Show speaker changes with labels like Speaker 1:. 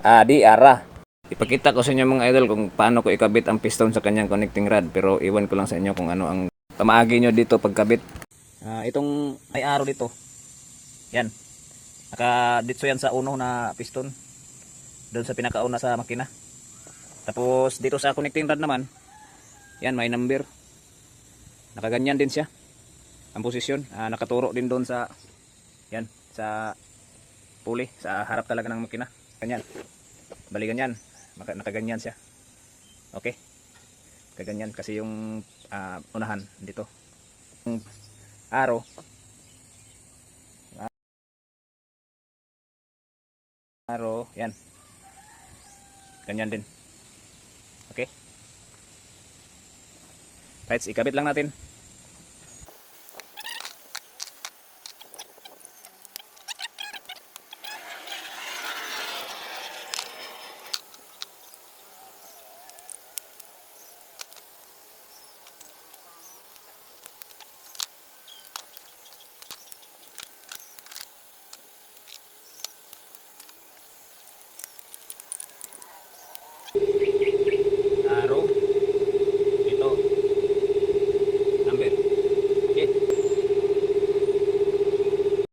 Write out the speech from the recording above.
Speaker 1: Di ara. Ipakita ko sa inyo mga idol kung paano ko ikabit ang piston sa kanyang connecting rod, pero iwan ko lang sa inyo kung ano ang pamaagi nyo dito pagkabit. Itong may aro dito. Yan. Nakaditso yan sa uno na piston. Doon sa pinakauna sa makina. Tapos dito sa connecting rod naman, yan may number. Nakaganyan din siya. Ang posisyon, nakaturo din doon sa yan, sa pulley, sa harap talaga ng makina. Ganyan. Bali ganyan. Nakaganyan siya. Okay. Kaganyan kasi yung unahan dito. Yung arrow. Arrow, yan. Ganyan din. Okay. Right, ikabit lang natin.